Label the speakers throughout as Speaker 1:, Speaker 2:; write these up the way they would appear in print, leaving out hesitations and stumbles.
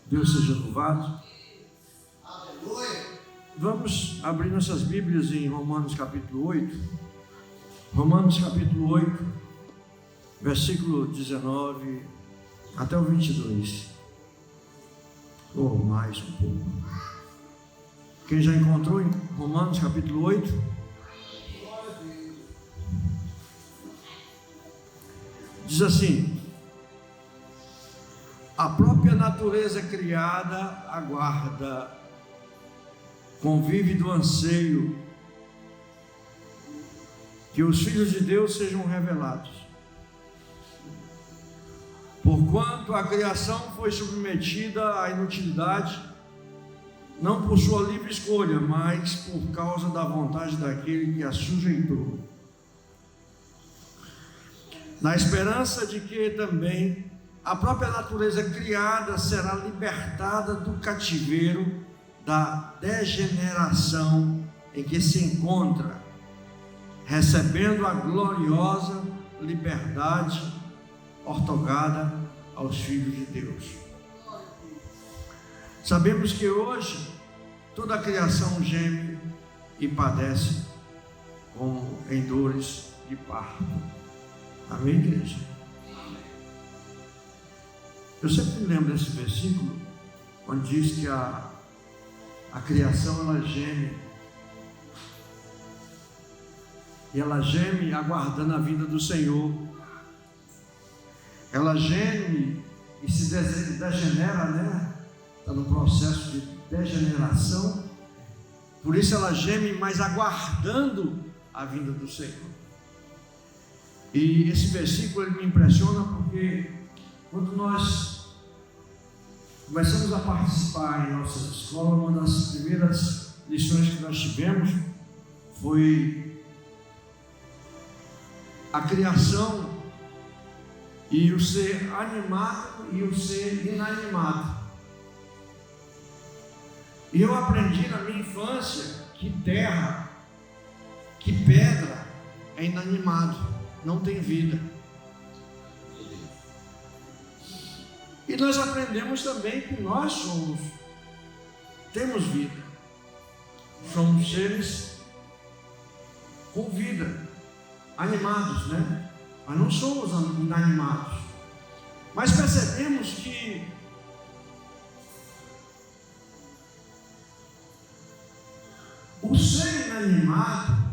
Speaker 1: Deus seja louvado. Vamos abrir nossas Bíblias em Romanos capítulo 8. Romanos capítulo 8, versículo 19 até o 22. Ou mais um pouco. Quem já encontrou em Romanos capítulo 8? Diz assim: a própria natureza criada aguarda, convive do anseio que os filhos de Deus sejam revelados. Porquanto a criação foi submetida à inutilidade, não por sua livre escolha, mas por causa da vontade daquele que a sujeitou, na esperança de que também a própria natureza criada será libertada do cativeiro da degeneração em que se encontra, recebendo a gloriosa liberdade outorgada aos filhos de Deus. Sabemos que hoje toda a criação geme e padece como em dores de parto. Amém, igreja? Eu sempre me lembro desse versículo onde diz que a criação ela geme, e ela geme aguardando a vinda do Senhor. Ela geme e se degenera, né? Está no processo de degeneração. Por isso ela geme, mas aguardando a vinda do Senhor. E esse versículo ele me impressiona porque quando nós começamos a participar em nossa escola, uma das primeiras lições que nós tivemos foi a criação e o ser animado e o ser inanimado. E eu aprendi na minha infância que terra, que pedra é inanimado, não tem vida. E nós aprendemos também que nós temos vida, somos seres com vida, animados, né? Mas não somos inanimados. Mas percebemos que o ser inanimado,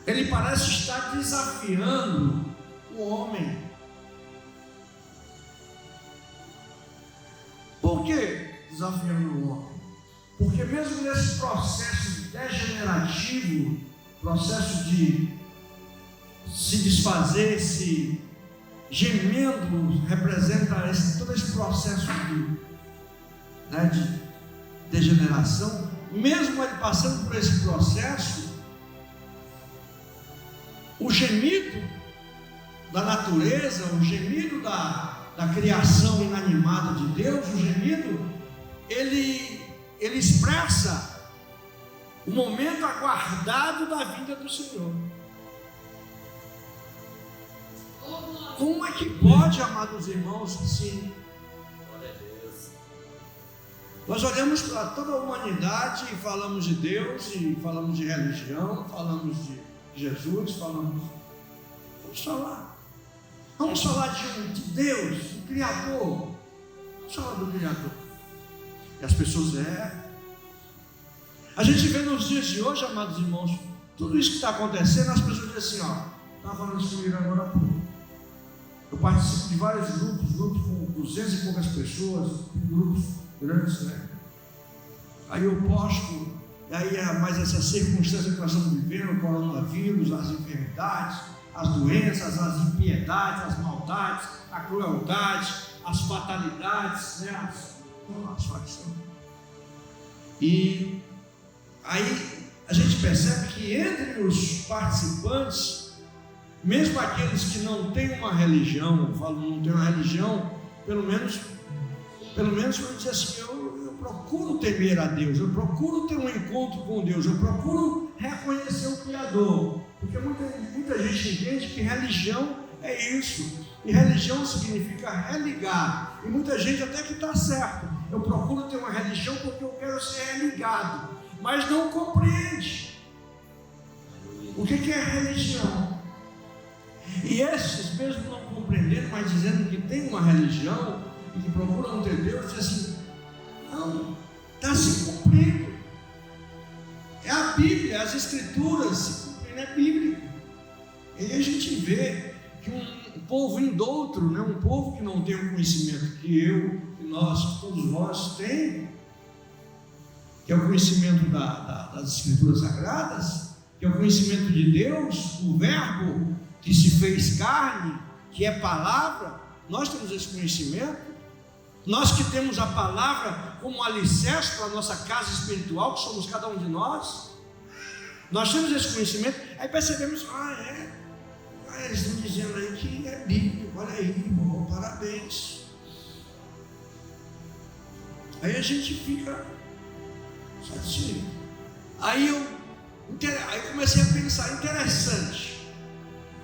Speaker 1: ele parece estar desafiando o homem. Por que desafiando o homem? Porque mesmo nesse processo degenerativo, processo de se desfazer, esse gemendo representa todo esse processo de degeneração. Mesmo ele passando por esse processo, o gemido da natureza, o gemido da criação inanimada de Deus, o gemido, ele expressa o momento aguardado da vinda do Senhor. Como é que pode, amados irmãos, assim? Nós olhamos para toda a humanidade e falamos de Deus, e falamos de religião, falamos de Jesus, vamos falar de Deus, do Criador. Vamos falar do Criador. E as pessoas a gente vê nos dias de hoje, amados irmãos, tudo isso que está acontecendo, as pessoas dizem assim, estava falando isso comigo agora há pouco. Eu participo de vários grupos com 200 e poucas pessoas, grupos grandes, né? Aí eu posto, mais essa circunstância que nós estamos vivendo, o coronavírus, as enfermidades, as doenças, as impiedades, as maldades, a crueldade, as fatalidades, né? As facções. E aí a gente percebe que entre os participantes, mesmo aqueles que não têm uma religião, eu falo não tem uma religião, pelo menos eu disse assim, eu procuro temer a Deus, eu procuro ter um encontro com Deus, eu procuro reconhecer o Criador, porque muita gente entende que religião é isso, E religião significa religar. E muita gente até que está certo. Eu procuro ter uma religião porque eu quero ser religado. Mas não compreende. O que é religião? E esses mesmo não compreendendo, mas dizendo que tem uma religião e que procuram ter Deus, dizem assim, não, está se cumprindo. É a Bíblia, as Escrituras se cumprindo, é bíblico. E aí a gente vê que um povo indoutro, né, um povo que não tem o conhecimento que eu, que nós, que todos nós temos, que é o conhecimento das Escrituras Sagradas, que é o conhecimento de Deus, o Verbo que se fez carne, que é palavra. Nós temos esse conhecimento. Nós que temos a palavra como alicerce para a nossa casa espiritual, que somos cada um de nós, nós temos esse conhecimento. Aí percebemos, eles estão dizendo aí que é bíblico, olha aí, bom, parabéns. Aí a gente fica satisfeito. Aí eu comecei a pensar, interessante.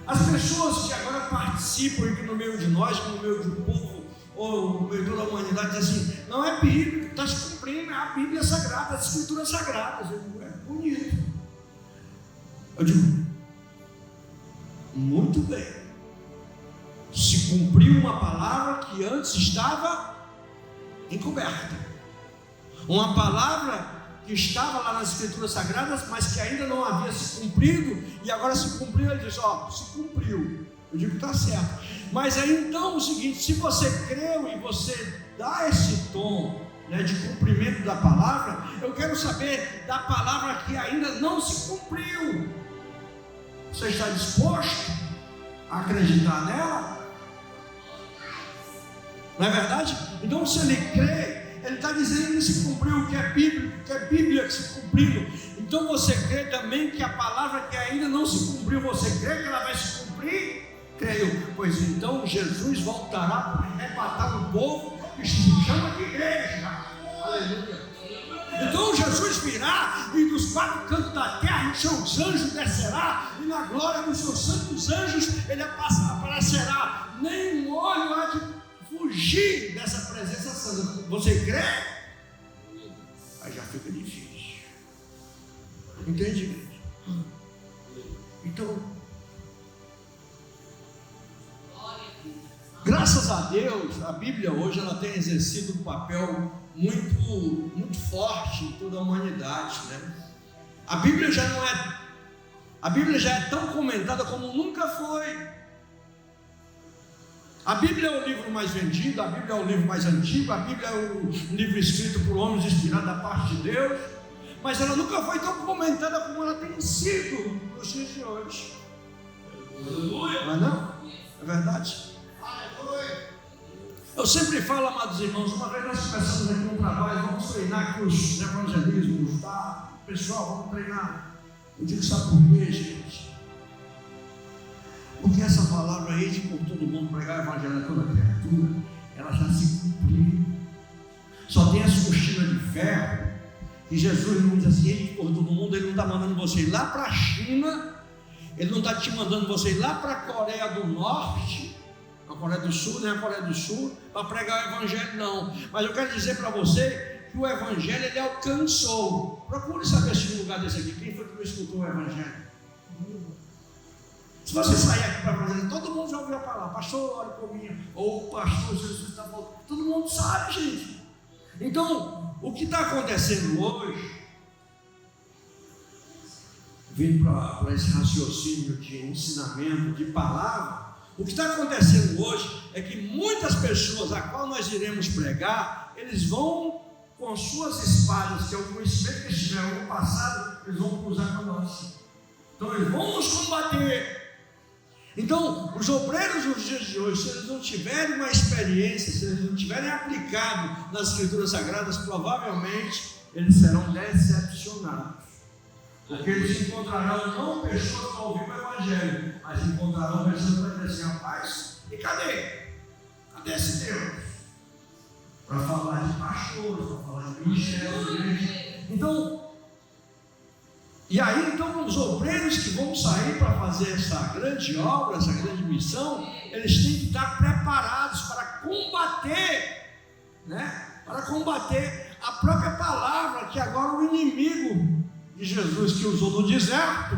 Speaker 1: As pessoas que agora participam aqui no meio de nós, no meio do povo, ou no meio da humanidade, dizem assim, não é bíblico, está se cumprindo, é a Bíblia Sagrada, as Escrituras Sagradas. Eu digo, é bonito. Eu digo, muito bem. Se cumpriu uma palavra que antes estava encoberta. Uma palavra que estava lá nas Escrituras Sagradas, mas que ainda não havia se cumprido, e agora se cumpriu. Ele diz, se cumpriu. Eu digo, está certo. Mas aí então é o seguinte, se você creu e você dá esse tom, né, de cumprimento da palavra, eu quero saber da palavra que ainda não se cumpriu. Você está disposto a acreditar nela? Não é verdade? Então, se ele crê, ele está dizendo que se cumpriu, que é bíblico, que é Bíblia que se cumpriu. Então você crê também que a palavra que ainda não se cumpriu, você crê que ela vai se cumprir? Creio. Pois então Jesus voltará para arrebatar o povo que se chama de igreja. Aleluia. Então Jesus virá e dos quatro cantos da terra os seus anjos descerá, e na glória dos seus santos anjos ele aparecerá. Nem um olho há de fugir dessa presença santa. Você crê? Aí já fica difícil. Entende, gente? Então, graças a Deus, a Bíblia hoje ela tem exercido um papel muito forte em toda a humanidade, né? A Bíblia já é tão comentada como nunca foi. A Bíblia é o livro mais vendido, a Bíblia é o livro mais antigo, a Bíblia é o livro escrito por homens inspirados da parte de Deus, mas ela nunca foi tão comentada como ela tem sido nos dias de hoje. Não é não? É verdade? Eu sempre falo, amados irmãos, uma vez nós começamos aqui um trabalho, vamos treinar aqui os evangelismos, tá? Pessoal, vamos treinar. Eu digo, sabe por quê, gente? Porque essa palavra aí de por todo mundo pregar o evangelho a toda criatura, ela já se cumpriu. Só tem as cortinas de ferro, que Jesus não diz assim, por todo mundo, ele não está mandando você ir lá para a China, ele não está te mandando você ir lá para a Coreia do Norte, a Coreia do Sul, nem a Coreia do Sul, para pregar o evangelho, não. Mas eu quero dizer para você que o evangelho ele alcançou. Procure saber se um lugar desse aqui, quem foi que não escutou o evangelho? Se você sair aqui para fazer, todo mundo já ouviu a palavra, pastor, ore por mim, ou pastor, Jesus está voltando, todo mundo sabe, gente. Então, o que está acontecendo hoje, vindo para esse raciocínio de ensinamento, de palavra, o que está acontecendo hoje é que muitas pessoas a qual nós iremos pregar, eles vão com suas espadas, que é o conhecimento que eles tiveram no passado, eles vão usar para nós. Então eles vão nos combater. Então, os obreiros nos dias de hoje, se eles não tiverem uma experiência, se eles não tiverem aplicado nas Escrituras Sagradas, provavelmente eles serão decepcionados. Porque eles encontrarão não pessoas que ouvem o Evangelho, mas encontrarão pessoas que vão dizer assim, rapaz, e cadê? Cadê esse Deus? Para falar de pastores, para falar de ministério, de igreja. Então, E aí então os obreiros que vão sair para fazer essa grande obra, essa grande missão, eles têm que estar preparados para combater, né? Para combater a própria palavra que agora o inimigo de Jesus que usou no deserto,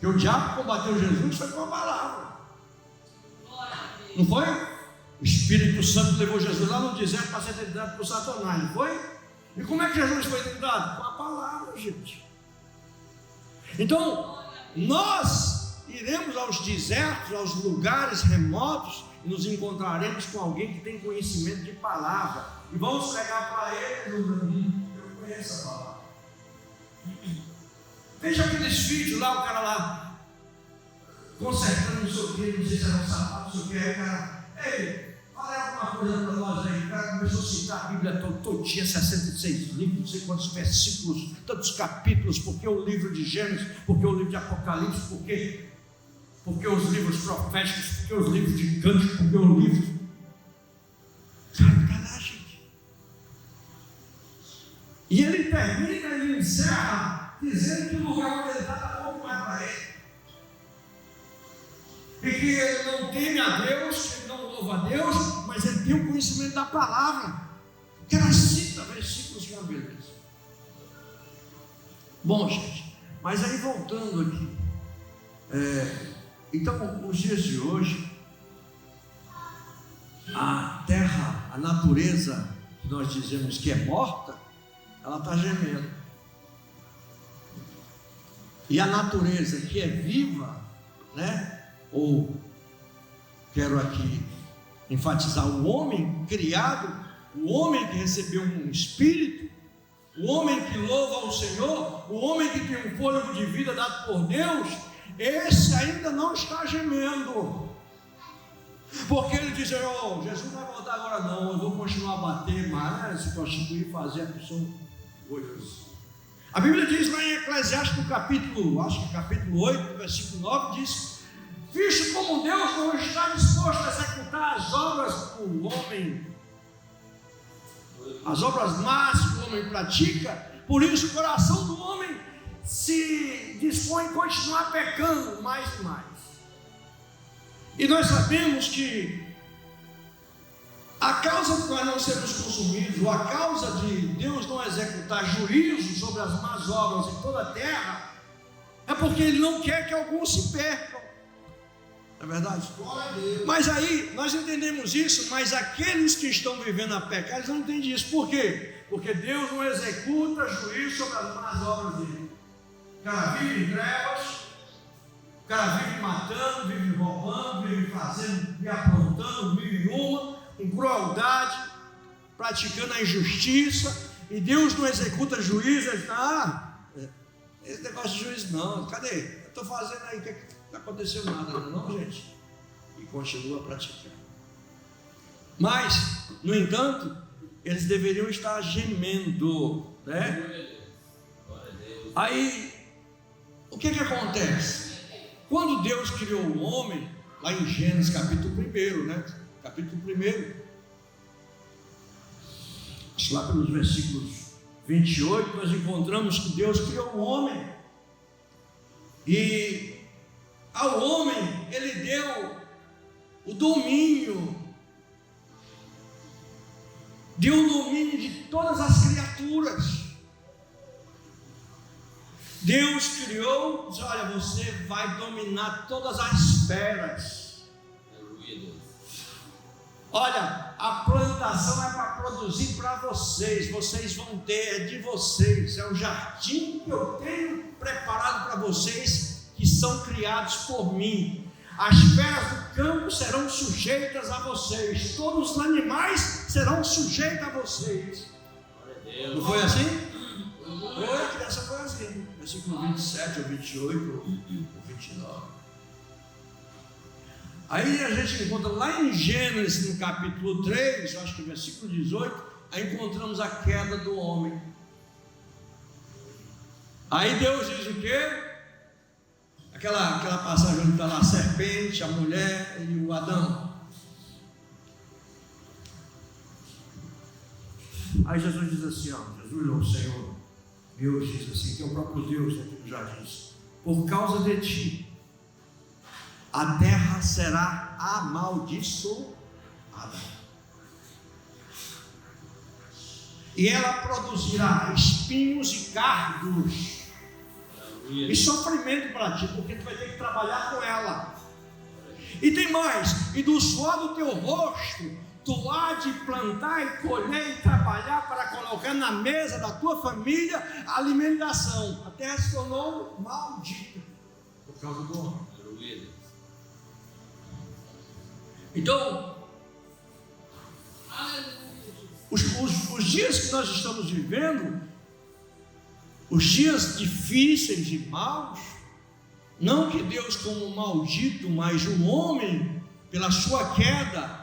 Speaker 1: que o diabo combateu Jesus, foi com a palavra. Não foi? O Espírito Santo levou Jesus lá no deserto para ser tentado por Satanás, não foi? E como é que Jesus foi tentado? Com a palavra, gente. Então, nós iremos aos desertos, aos lugares remotos, e nos encontraremos com alguém que tem conhecimento de palavra, e vamos pregar para ele, eu conheço a palavra. Veja aqueles vídeos lá, o cara lá consertando não sei o que, não sei se era um sapato, não sei o que, aí o cara, ei, fala alguma coisa para nós aí. O cara começou a citar a Bíblia todinha, 66 livros, não sei quantos versículos, tantos capítulos, porque o livro de Gênesis, porque o livro de Apocalipse, porque os livros proféticos, porque os livros de Cântico, porque o livro. Cara, tá lá, gente. E ele termina, ele encerra, dizendo que o lugar onde ele está bom mais para ele. E que ele não teme a Deus, que ele não louva a Deus, mas ele tem o conhecimento da palavra. Que ela cita versículos que é uma beleza. Bom, gente, mas aí voltando aqui, então, os dias de hoje, a terra, a natureza, que nós dizemos que é morta, ela está gemendo. E a natureza que é viva, né? Ou quero aqui enfatizar o homem criado, o homem que recebeu um espírito, o homem que louva ao Senhor, o homem que tem um fôlego de vida dado por Deus, esse ainda não está gemendo, porque ele diz: oh, Jesus não vai voltar agora não, eu vou continuar a bater, mas se constituir, fazer a pessoa coisas. A Bíblia diz lá em Eclesiastes no capítulo 8, versículo 9, diz: visto como Deus não está disposto a executar as obras do homem, as obras más que o homem pratica, por isso o coração do homem se dispõe a continuar pecando mais e mais. E nós sabemos que a causa de nós não sermos consumidos, ou a causa de Deus não executar juízo sobre as más obras em toda a terra, é porque Ele não quer que alguns se percam. Não é verdade? Mas aí nós entendemos isso, mas aqueles que estão vivendo a pecar, eles não entendem isso. Por quê? Porque Deus não executa juízo sobre as más obras dele. O cara vive em trevas, o cara vive matando, vive roubando, vive fazendo e aprontando mil e uma, com crueldade, praticando a injustiça, e Deus não executa juízo. Ele está, esse negócio de juízo não, cadê? Eu estou fazendo aí, não aconteceu nada, não, gente? E continua praticando. Mas, no entanto, eles deveriam estar gemendo, né? Aí, o que acontece? Quando Deus criou o homem, lá em Gênesis capítulo 1, né? Capítulo 1, lá pelos versículos 28, nós encontramos que Deus criou o homem, e ao homem Ele deu o domínio, deu o domínio de todas as criaturas. Deus criou, disse: olha, você vai dominar todas as feras. Olha, a plantação é para produzir para vocês, vocês vão ter, é de vocês, é o jardim que eu tenho preparado para vocês, que são criados por mim. As feras do campo serão sujeitas a vocês, todos os animais serão sujeitos a vocês. Não foi assim? Foi, a criança foi assim, versículo 27 ou 28 ou 29. Aí a gente encontra lá em Gênesis, no capítulo 3, acho que versículo 18, aí encontramos a queda do homem. Aí Deus diz o quê? Aquela passagem onde está lá a serpente, a mulher e o Adão. Aí Jesus diz assim, ó, Jesus, o Senhor, Deus diz assim, que é o próprio Deus aqui no jardim: por causa de ti, a terra será amaldiçoada, e ela produzirá espinhos e cardos e sofrimento para ti, porque tu vai ter que trabalhar com ela. E tem mais: e do suor do teu rosto tu há de plantar e colher e trabalhar para colocar na mesa da tua família a alimentação. A terra se tornou maldita por causa do homem. Então, os dias que nós estamos vivendo, os dias difíceis e maus, não que Deus como maldito, mas o homem, pela sua queda,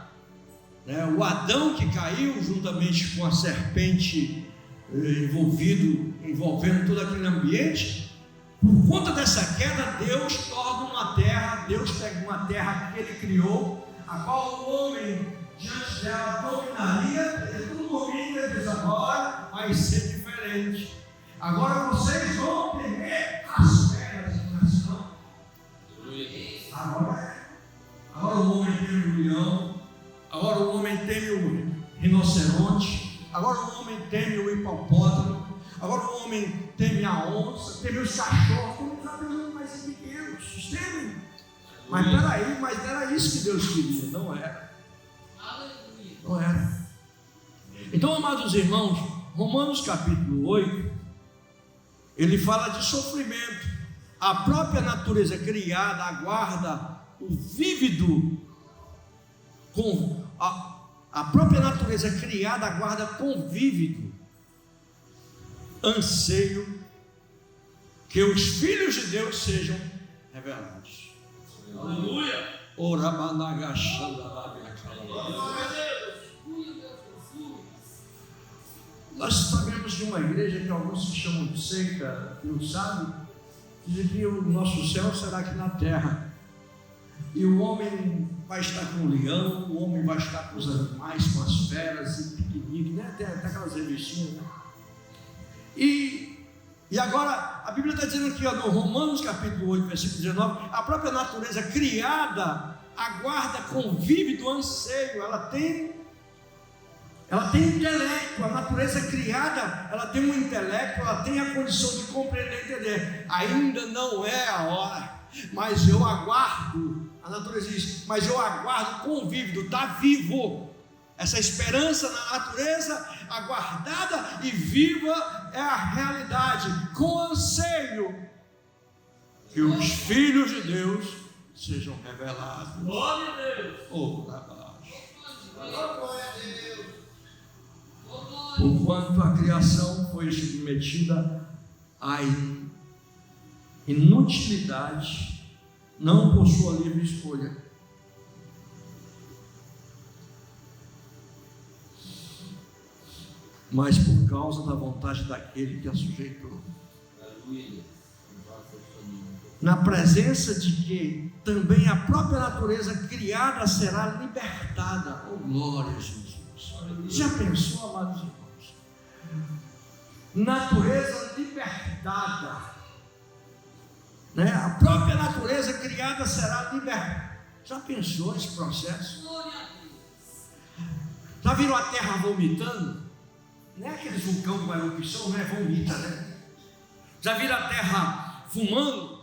Speaker 1: o Adão que caiu juntamente com a serpente envolvendo todo aquele ambiente, por conta dessa queda, Deus torna uma terra, Deus pega uma terra que Ele criou, a qual o homem diante dela dominaria, ele tudo domina, ele diz: agora vai ser diferente, agora vocês vão temer as pedras de nação. Agora o homem teme o leão, agora o homem teme o rinoceronte, agora o homem teme o hipopótamo, agora o homem teme a onça, teme os cachorros, teme os animais mais pequenos, os temem. Mas peraí, mas era isso que Deus queria, não era. Não era. Então, amados irmãos, Romanos capítulo 8, ele fala de sofrimento. A própria natureza criada aguarda o vívido, a própria natureza criada aguarda com vívido anseio que os filhos de Deus sejam revelados. Aleluia! Nós sabemos de uma igreja que alguns se chamam de seita, não sabem, dizem que o nosso céu será aqui na terra, e o homem vai estar com o leão, o homem vai estar com os animais, com as feras e piquenique, né? Até aquelas revistinhas, né? E agora a Bíblia está dizendo aqui, no Romanos capítulo 8, versículo 19, a própria natureza criada aguarda com vívido anseio. Ela tem intelecto, a natureza criada, ela tem um intelecto, ela tem a condição de compreender e entender. Ainda não é a hora, mas eu aguardo. A natureza diz: mas eu aguardo com vívido, está vivo. Essa esperança na natureza, aguardada e viva, é a realidade, com anseio que os filhos de Deus sejam revelados. Glória a Deus! Porquanto a criação foi submetida à inutilidade, não por sua livre escolha, mas por causa da vontade daquele que a sujeitou. Na presença de que também a própria natureza criada será libertada. Oh, glória a Jesus! Já pensou, amados irmãos? Natureza libertada, né? A própria natureza criada será libertada. Já pensou esse processo? Já viram a terra vomitando? Não é aquele vulcão com erupção, né? Vomita, né? Já viram a terra fumando?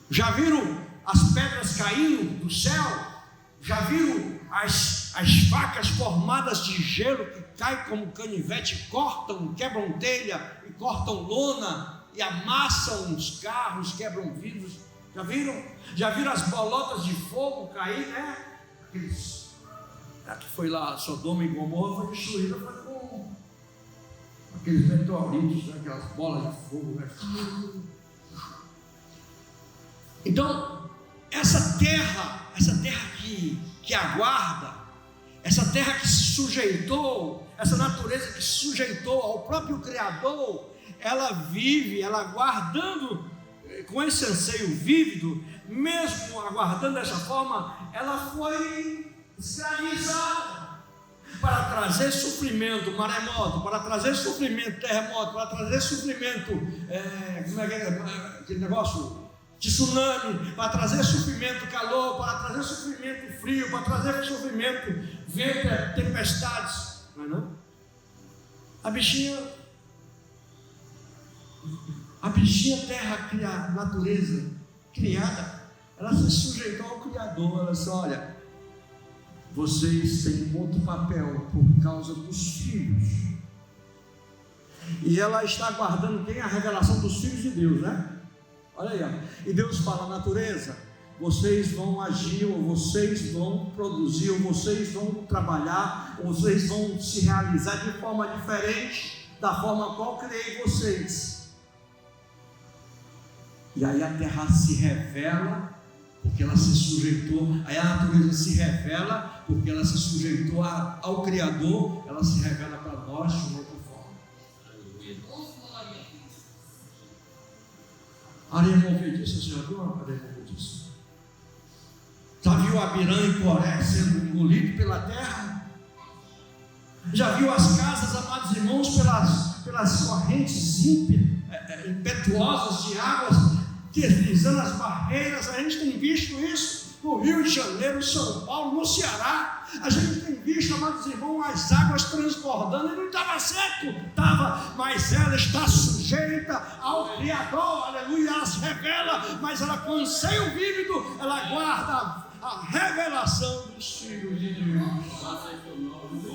Speaker 1: Já viram as pedras caindo do céu? Já viram as facas formadas de gelo que caem como canivete, cortam, quebram telha e cortam lona e amassam os carros, quebram vidros? Já viram? Já viram as bolotas de fogo cair, né? Que foi lá, Sodoma e Gomorra foi destruída, foi com aqueles meteoritos, né? Aquelas bolas de fogo, né? Então, essa terra que aguarda, essa terra que se sujeitou, essa natureza que se sujeitou ao próprio Criador, ela vive, ela aguardando com esse anseio vívido, mesmo aguardando dessa forma, ela foi escravizada para trazer sofrimento, maremoto, para trazer sofrimento, terremoto, para trazer sofrimento, como é que é aquele negócio? Tsunami, para trazer sofrimento, calor, para trazer sofrimento, frio, para trazer sofrimento, vento, tempestades, não é não? A bichinha terra, a natureza criada, ela se sujeitou ao Criador. Ela disse: olha, vocês têm um outro papel por causa dos filhos. E ela está aguardando quem? A revelação dos filhos de Deus, né? Olha aí, ó. E Deus fala: natureza, vocês vão agir, ou vocês vão produzir, ou vocês vão trabalhar, ou vocês vão se realizar de forma diferente da forma qual criei vocês. E aí a terra se revela, porque ela se sujeitou. Aí a natureza se revela, porque ela se sujeitou ao Criador. Ela se revela para nós de uma outra forma. Areia movediça, Senhor, viu uma areia movediça? Já viu Abirã e Coré sendo engolido pela terra? Já viu as casas, amados irmãos, pelas correntes impetuosas de águas deslizando as barreiras? A gente tem visto isso no Rio de Janeiro, São Paulo, no Ceará. A gente tem visto, amados irmãos, as águas transbordando. E não estava seco, estava, mas ela está sujeita ao Criador, aleluia. Ela se revela, mas ela, com seio vívido, ela guarda a revelação dos filhos de Deus. Aleluia.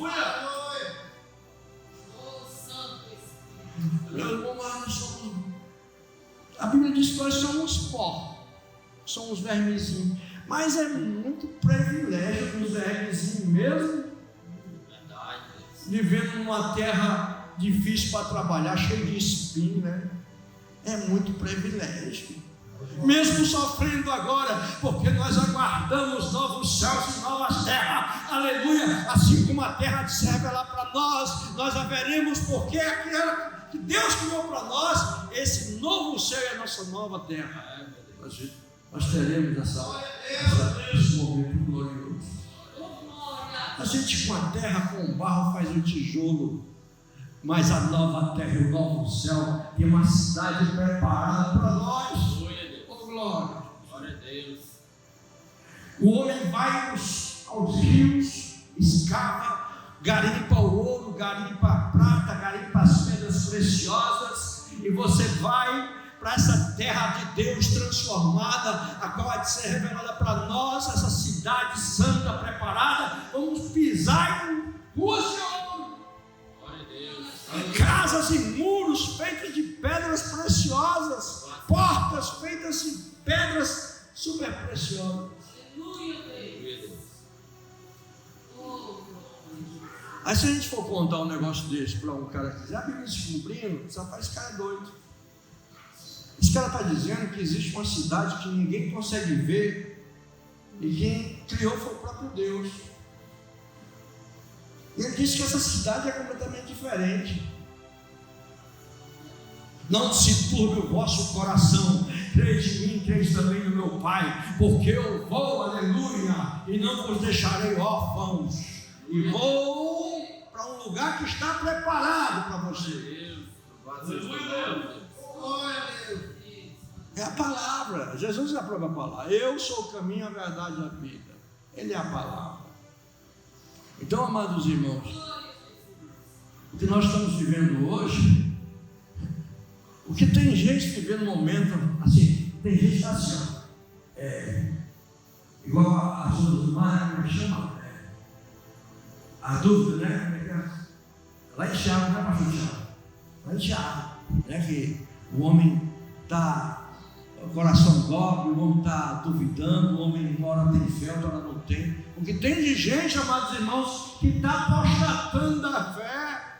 Speaker 1: Meu irmão, nós somos, a Bíblia diz que nós somos pó, somos vermezinhos, mas é muito privilégio os vermezinhos mesmo, vivendo numa terra difícil para trabalhar, cheia de espinho, né? É muito privilégio, mesmo sofrendo agora, porque nós aguardamos novos céus e novas terras, aleluia. Assim como a terra se revelar para nós, nós haveremos, porque aquela que Deus criou para nós, esse novo céu e a nossa nova terra. Nós teremos esse momento glorioso. A gente com a terra, com o barro faz um tijolo, mas a nova terra e o novo céu tem uma cidade preparada para nós. Oh, glória. Glória a Deus. O homem vai aos rios, escava, garimpa o ouro, garimpa a prata, garimpa as pedras preciosas, e você vai para essa terra de Deus transformada, a qual há de ser revelada para nós, essa cidade santa preparada. Vamos pisar em ruas de ouro, casas e muros feitos de pedras preciosas, portas feitas de pedras super preciosas. Aí se a gente for contar um negócio desse para um cara que diz: a Bíblia se cumprindo, esse cara é doido. Esse cara está dizendo que existe uma cidade que ninguém consegue ver, e quem criou foi o próprio Deus. E ele disse que essa cidade é completamente diferente. Não se turbe o vosso coração, crede em mim, crede também no meu Pai, porque eu vou, aleluia, e não vos deixarei órfãos, e vou para um lugar que está preparado para você. É a palavra. Jesus é a própria palavra. Eu sou o caminho, a verdade e a vida. Ele é a palavra. Então, amados irmãos, o que nós estamos vivendo hoje, o que tem gente vivendo um momento assim, tem gente que está assim, igual a Sônia do Mar, como é que chama? A dúvida, né? Lá em Tiago, não é pastor Tiago? Lá em Tiago, né? Que o homem está, o coração dobra, o homem está duvidando, o homem mora tem fé, outra não tem. O que tem de gente, amados irmãos, que está apostatando da fé.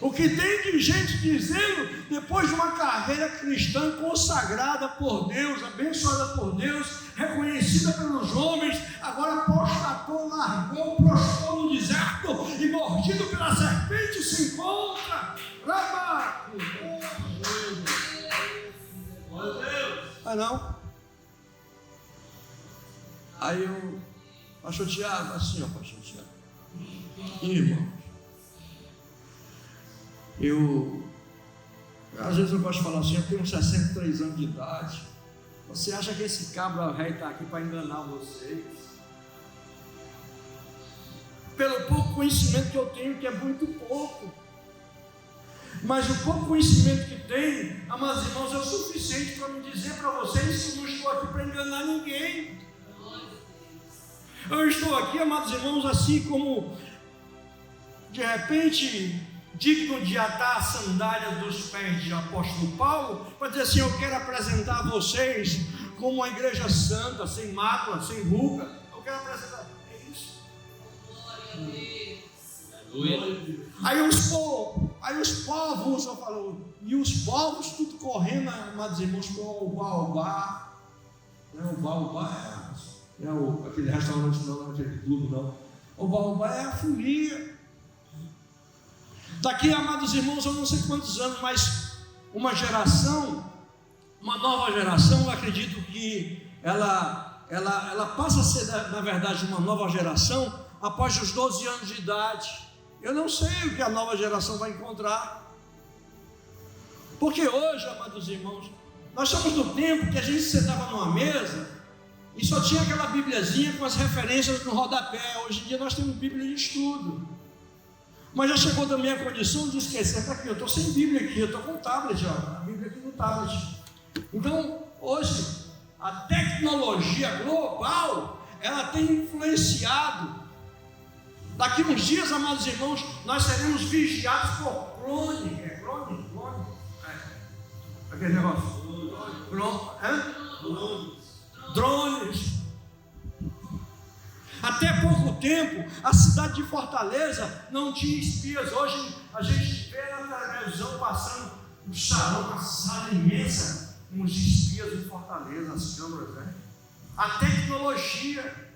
Speaker 1: O que tem de gente dizendo, depois de uma carreira cristã consagrada por Deus, abençoada por Deus, reconhecida pelos homens, agora apostatou, largou, prostrou no deserto e mordido pela serpente se encontra. Ah, não? Aí eu, pastor Tiago, assim, ó, pastor Tiago, Irmão, às vezes eu gosto de falar assim, eu tenho 63 anos de idade. Você acha que esse cabra velho está aqui para enganar vocês? Pelo pouco conhecimento que eu tenho, que é muito pouco. Mas o pouco conhecimento que tem, amados irmãos, é o suficiente para me dizer para vocês que não estou aqui para enganar ninguém. Eu estou aqui, amados irmãos, assim como de repente digno de atar a sandália dos pés de apóstolo Paulo, para dizer assim: eu quero apresentar a vocês como uma igreja santa, sem mácula, sem ruga. Eu quero apresentar. É isso. Aí os povos, eu falo, e os povos tudo correndo, amados irmãos, para o Baobá. Não é o Baobá, não é aquele restaurante, não é aquele clube, não. O Baobá é a folia. Daqui, amados irmãos, eu não sei quantos anos, mas uma nova geração, eu acredito que ela passa a ser, na verdade, uma nova geração após os 12 anos de idade. Eu não sei o que a nova geração vai encontrar, porque hoje, amados irmãos, nós somos do tempo que a gente sentava numa mesa e só tinha aquela bibliazinha com as referências no rodapé. Hoje em dia nós temos Bíblia de estudo, mas já chegou também a condição de esquecer. Está aqui, eu estou sem Bíblia aqui, eu estou com tablet, ó, a Bíblia aqui no tablet. Então, hoje, a tecnologia global, ela tem influenciado. Daqui uns dias, amados irmãos, nós seremos vigiados por clone. Aquele negócio. Drones. Até pouco tempo, a cidade de Fortaleza não tinha espias. Hoje a gente vê na televisão passando um salão, uma sala imensa, com os espias de Fortaleza, as câmeras, né? A tecnologia.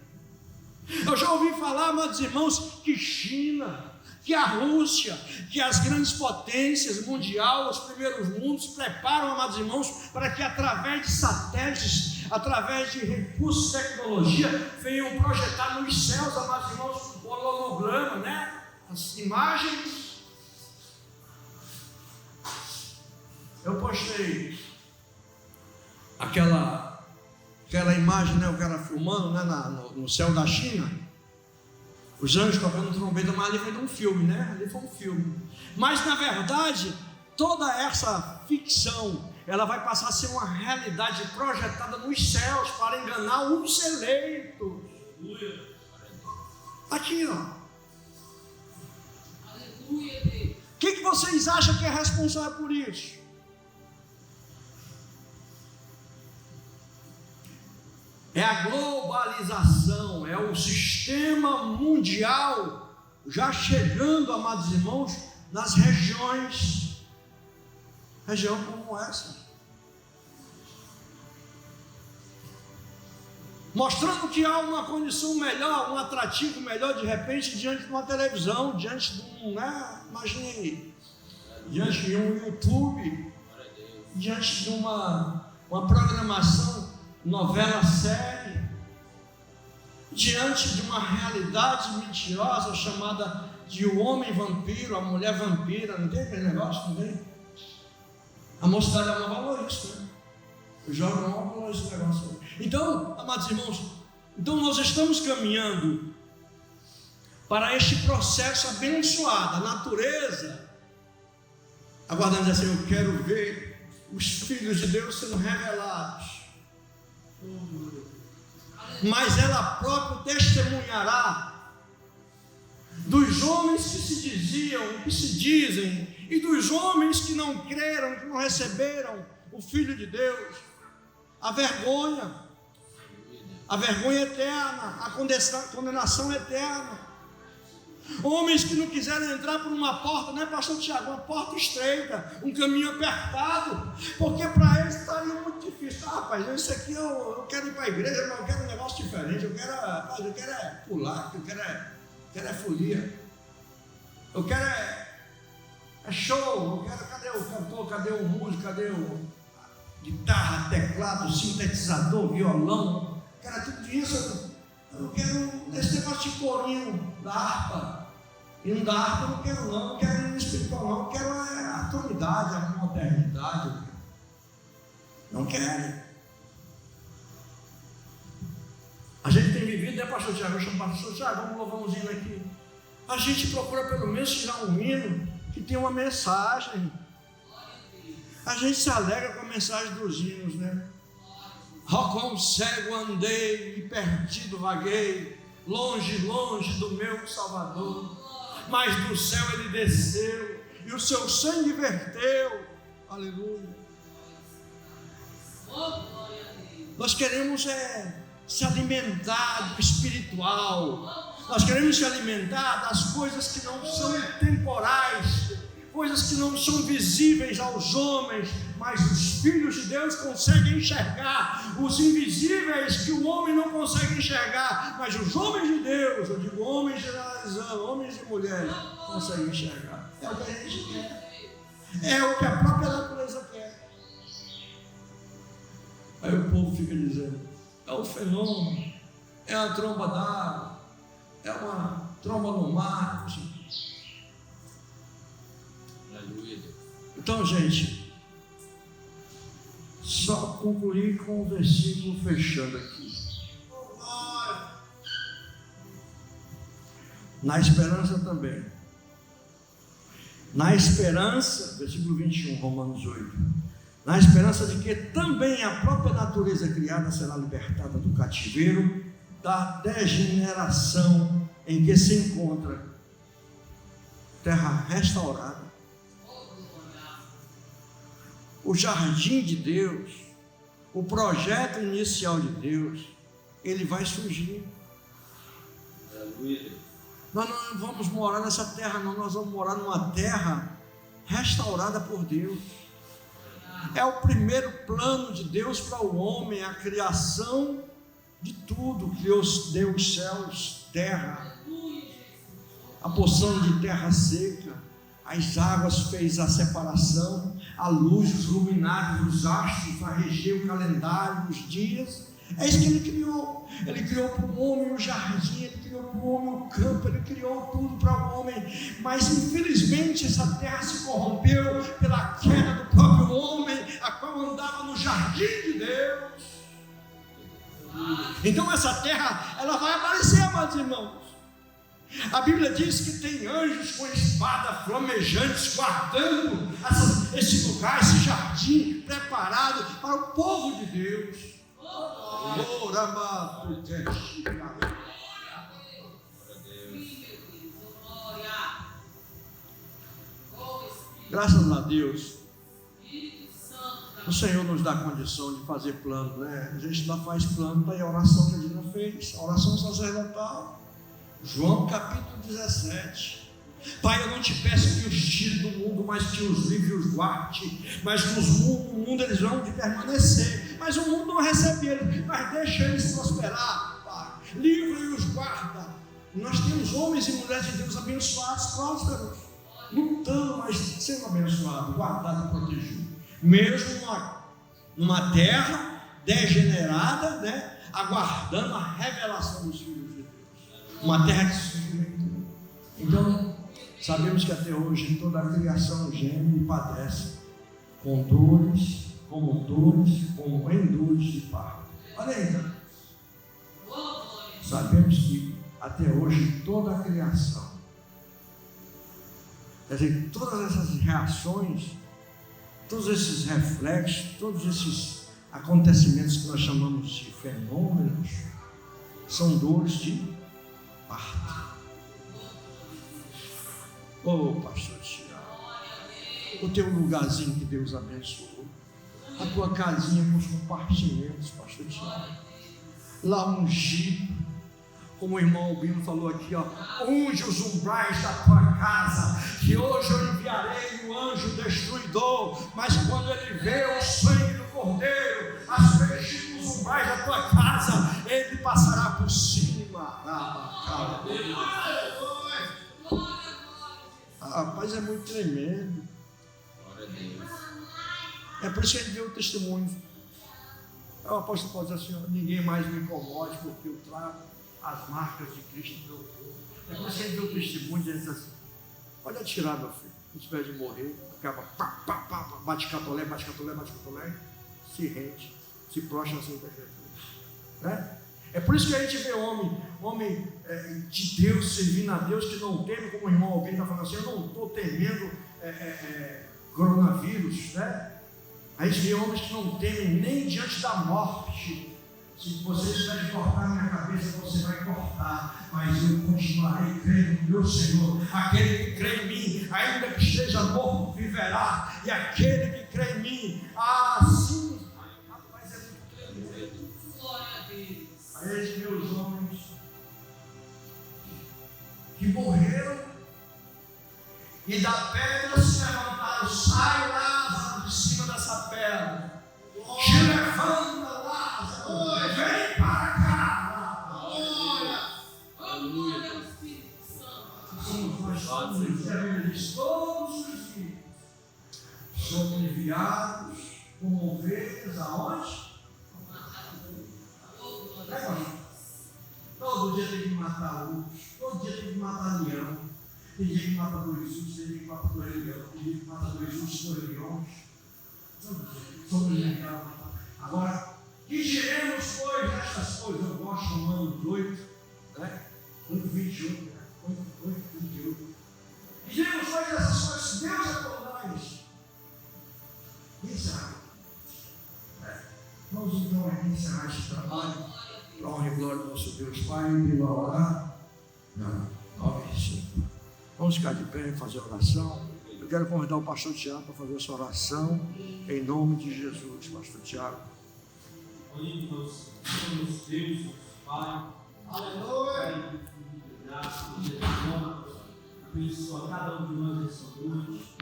Speaker 1: Eu já ouvi falar, amados irmãos, que China, que a Rússia, que as grandes potências mundiais, os primeiros mundos, preparam, amados irmãos, para que através de satélites, através de recursos de tecnologia, venham projetar nos céus, amados irmãos, o holograma, né? As imagens. Eu postei aquela imagem, né, o cara filmando, né, no céu da China, os anjos tocando trombeta, mas ali foi de um filme, né? Ali foi um filme. Mas na verdade, toda essa ficção, ela vai passar a ser uma realidade projetada nos céus para enganar os eleitos. Aqui, ó. O que vocês acham que é responsável por isso? É a globalização, é o sistema mundial já chegando, amados irmãos, nas região como essa, mostrando que há uma condição melhor, um atrativo melhor, de repente, diante de uma televisão, diante de um, né? Imagine aí, diante de um YouTube, diante de uma programação, novela, série, diante de uma realidade mentirosa chamada de o homem vampiro, a mulher vampira. Não tem aquele negócio? Não tem? A mocidade não valoriza isso, né? O jovem não valoriza esse negócio. Então, amados irmãos, nós estamos caminhando para este processo abençoado. A natureza aguardando assim: eu quero ver os filhos de Deus sendo revelados. Mas ela própria testemunhará dos homens que se diziam, que se dizem, e dos homens que não creram, que não receberam o Filho de Deus. A vergonha eterna, a condenação eterna. Homens que não quiseram entrar por uma porta, né, pastor Tiago? Uma porta estreita, um caminho apertado, porque para eles estaria muito difícil. Rapaz, isso aqui eu quero ir para a igreja, mas eu quero um negócio diferente. Eu quero é pular, eu quero é folia, eu quero é show, eu quero, cadê o cantor, cadê o músico, cadê o guitarra, teclado, sintetizador, violão? Eu quero tudo isso. Eu não quero esse negócio de corinho da harpa. E não da harpa eu não quero não. Não quero no espiritual não. Eu quero a atualidade, a modernidade. Não quero. A gente tem vivido, né, pastor Tiago? Eu chamo pastor Tiago, vamos louvar um hino aqui. A gente procura pelo menos tirar um hino que tem uma mensagem. A gente se alegra com a mensagem dos hinos, né? Ó, quão cego andei e perdido vaguei, longe, longe do meu Salvador. Mas do céu ele desceu e o seu sangue verteu. Aleluia. Nós queremos se alimentar do espiritual. Nós queremos se alimentar das coisas que não são temporais, coisas que não são visíveis aos homens, mas os filhos de Deus conseguem enxergar os invisíveis que o homem não consegue enxergar, mas os homens de Deus, eu digo homens generalizando, homens e mulheres, conseguem enxergar. É o que a gente quer, é o que a própria natureza quer. Aí o povo fica dizendo: é um fenômeno, é a tromba d'água, é uma tromba no mar. Então, gente, só concluir com o versículo fechando aqui. Na esperança também. Na esperança, versículo 21, Romanos 8. Na esperança de que também a própria natureza criada será libertada do cativeiro, da degeneração em que se encontra, terra restaurada. O jardim de Deus, o projeto inicial de Deus, ele vai surgir. Nós não vamos morar nessa terra, não, nós vamos morar numa terra restaurada por Deus. É o primeiro plano de Deus para o homem, a criação de tudo. Criou Deus céus, terra, a porção de terra seca, as águas fez a separação, a luz, os luminares, os astros, a reger o calendário, os dias. É isso que ele criou. Ele criou para o homem o jardim, ele criou para o homem o campo, ele criou tudo para o homem. Mas infelizmente essa terra se corrompeu pela queda do próprio homem, a qual andava no jardim de Deus. Então essa terra, ela vai aparecer, amados irmãos. A Bíblia diz que tem anjos com espada flamejantes guardando esse lugar, esse jardim preparado para o povo de Deus. Graças a Deus, o Senhor nos dá condição de fazer plano, né? A gente não faz plano, daí a oração que a gente não fez, a oração sacerdotal. João capítulo 17. Pai, eu não te peço que os tire do mundo, mas que os livre e os guarde. Mas que no mundo eles vão de permanecer. Mas o mundo não recebe eles, mas deixa eles prosperar, Pai. Livra e os guarda. Nós temos homens e mulheres de Deus abençoados, prósperos, lutando, mas sendo abençoados, guardados e protegidos. Mesmo numa terra degenerada, né? Aguardando a revelação dos filhos de Deus. Uma terra que se sustenta. Então, sabemos que até hoje toda a criação geme e padece com dores, como em dores de parto. Olha aí, sabemos que até hoje toda a criação, quer dizer, todas essas reações, todos esses reflexos, todos esses acontecimentos que nós chamamos de fenômenos, são dores de parto. Oh, pastor Tiago, o teu lugarzinho que Deus abençoou, a tua casinha com os compartimentos, pastor Tiago, lá ungido, como o irmão Albino falou aqui, ó, unge os umbrais da tua casa, que hoje eu enviarei o anjo destruidor, mas quando ele vê o sangue do cordeiro, as vestes dos umbrais da tua casa, ele passará por cima. Rapaz, é muito tremendo. É por isso que ele deu o testemunho. O apóstolo Paulo diz assim: ó, ninguém mais me incomode, porque eu trago as marcas de Cristo no meu corpo. É quando você vê o testemunho, ele diz assim: pode atirar, meu filho, não tiver de morrer, acaba, pá, pá, pá, pá, bate catolé, se rende, se prostra assim para Jesus. Né? É por isso que a gente vê homem de Deus, servindo a Deus, que não teme, como o irmão alguém está falando assim: eu não estou temendo coronavírus, né? A gente vê homens que não temem nem diante da morte. Se você tiver de cortar minha cabeça, você vai cortar, mas eu continuarei crendo no meu Senhor. Aquele que crê em mim, ainda que esteja morto, viverá. E aquele que crê em mim, assim, rapaz, é muito glória a Deus. Aí a gente vê os homens que morreram e da pedra se levantaram. Sai, Lázaro, de cima dessa pedra. Te levanta, Lázaro. Vem para cá. Glória ao Espírito Santo. Somos nós todos os dias. Somos enviados como ovelhas aonde? Todo dia tem que matar urso, todo dia tem que matar leão. Tem dia que mata 2 ursos, tem dia que mata 2 leões, tem dia que mata 2 ursos, 2 leões. Somos enviados. Agora, que diremos, pois, estas coisas? Eu gosto do ano 8, né? 8:28, né? 8:28. Que diremos, pois, essas coisas? Se Deus acordar isso, quem será? Vamos então aqui encerrar este trabalho. Para a honra e glória do nosso Deus Pai, e para orar. Não, nome de Jesus. Vamos ficar de pé e fazer oração. Eu quero convidar o pastor Tiago para fazer essa oração em nome de Jesus. Pastor Tiago.
Speaker 2: Deus, Deus, Pai, aleluia, graça, Jesus, abençoa cada um de nós nessa noite.